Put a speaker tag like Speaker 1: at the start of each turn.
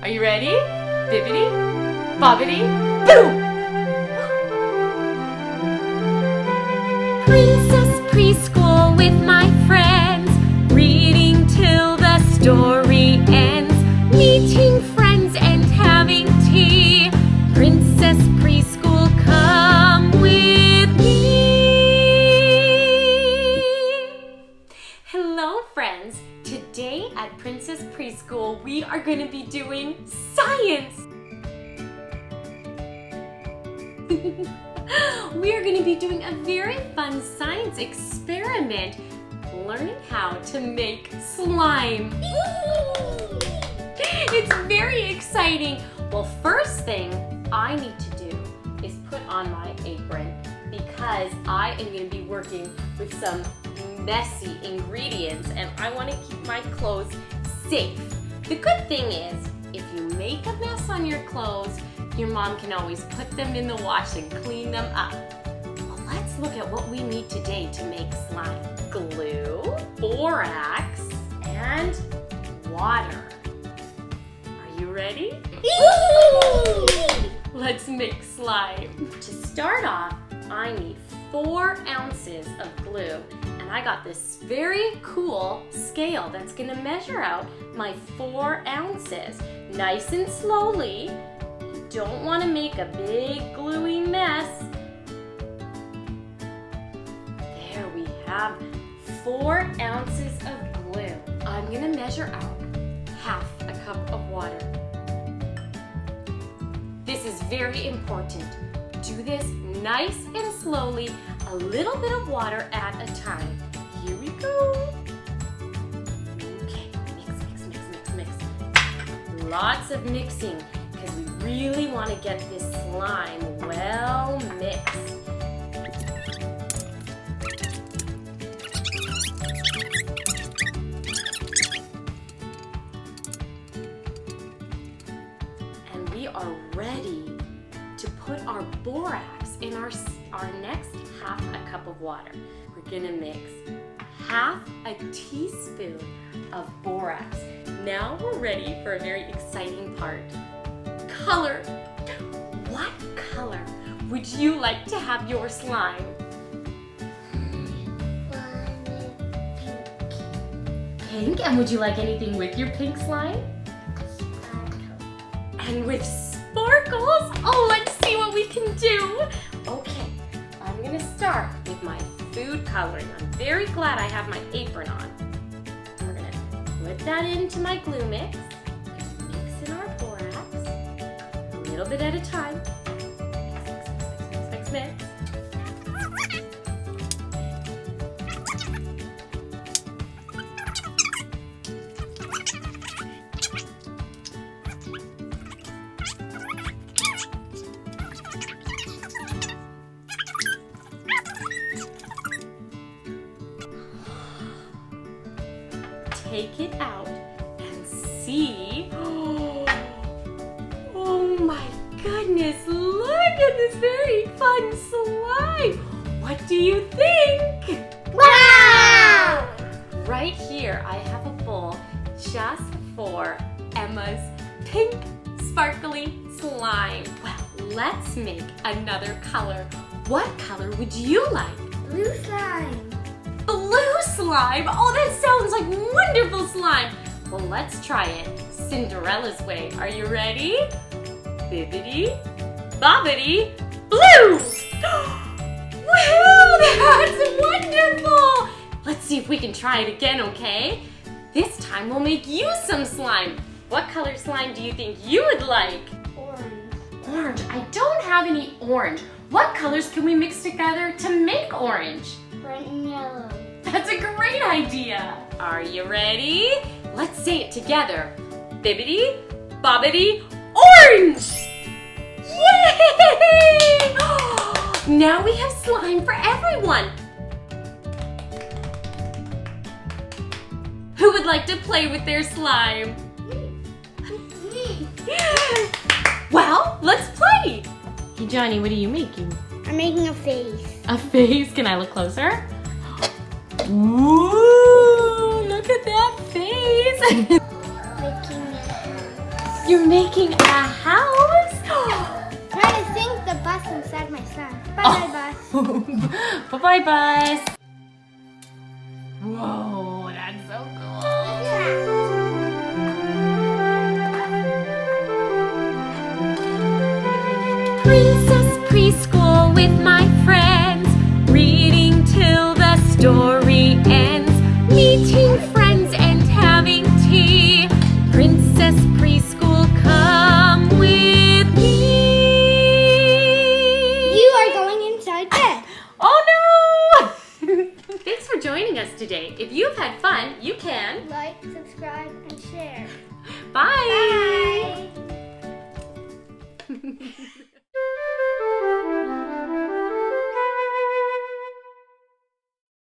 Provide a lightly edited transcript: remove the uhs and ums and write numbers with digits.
Speaker 1: Are you ready? Bibbidi, bobbidi, boo! Princess Preschool with my friends, reading till the story ends, meeting friends and having tea. Princess Preschool, come with me. Hello friends, today at Princess Preschool we are going to be doing science. We are going to be doing a very fun science experiment, learning how to make slime. It's very exciting. Well, first thing I need to do is put on my apron because I am going to be working with some messy ingredients and I want to keep my clothes safe. The good thing is, if you make a mess on your clothes, your mom can always put them in the wash and clean them up. Well, let's look at what we need today to make slime. Glue, borax, and water. Are you ready? Let's make slime. To start off, I need 4 ounces of glue. And I got this very cool scale that's gonna measure out my 4 ounces. Nice and slowly. You don't wanna make a big gluey mess. There we have 4 ounces of glue. I'm gonna measure out half a cup of water. This is very important. Do this nice and slowly, a little bit of water at a time. Here we go. Okay, mix. Lots of mixing because we really want to get this slime well mixed. And we are ready to put our borax in our next half a cup of water. We're gonna mix half a teaspoon of borax. Now we're ready for a very exciting part. Color. What color would you like to have your slime? Pink. And would you like anything with your pink slime? And with sparkles? Oh, let's see what we can do. Okay, I'm gonna start with my food coloring. I'm very glad I have my apron on. We're gonna put that into my glue mix. Mix in our borax. A little bit at a time. Mix. Take it out and see. Oh my goodness, look at this very fun slime. What do you think?
Speaker 2: Wow!
Speaker 1: Right here I have a bowl just for Emma's pink sparkly slime. Well, let's make another color. What color would you like?
Speaker 2: Blue slime.
Speaker 1: Blue slime? Oh, that sounds like wonderful slime. Well, let's try it Cinderella's way. Are you ready? Bibbidi, bobbidi, blue! Wow, that's wonderful! Let's see if we can try it again, okay? This time we'll make you some slime. What color slime do you think you would like?
Speaker 2: Orange.
Speaker 1: Orange. I don't have any orange. What colors can we mix together to make orange?
Speaker 2: Red and yellow.
Speaker 1: That's a great idea. Are you ready? Let's say it together. Bibbidi, bobbidi, orange! Yay! Now we have slime for everyone. Who would like to play with their slime? Well, let's play. Hey Johnny, what are you making?
Speaker 2: I'm making a face.
Speaker 1: A face? Can I look closer? Ooh, look at that face.
Speaker 2: Making a
Speaker 1: You're making a house?
Speaker 2: Trying to sink the bus inside my son. Bye-bye, bus.
Speaker 1: Bye-bye, bus. Whoa, that's so cool. Princess Preschool with my friends, reading till the story ends, meeting friends and having tea. Princess Preschool, come with me.
Speaker 2: You are going inside bed.
Speaker 1: Oh no! Thanks for joining us today. If you've had fun, you can
Speaker 2: Like, subscribe, and share.
Speaker 1: Bye.
Speaker 2: Bye.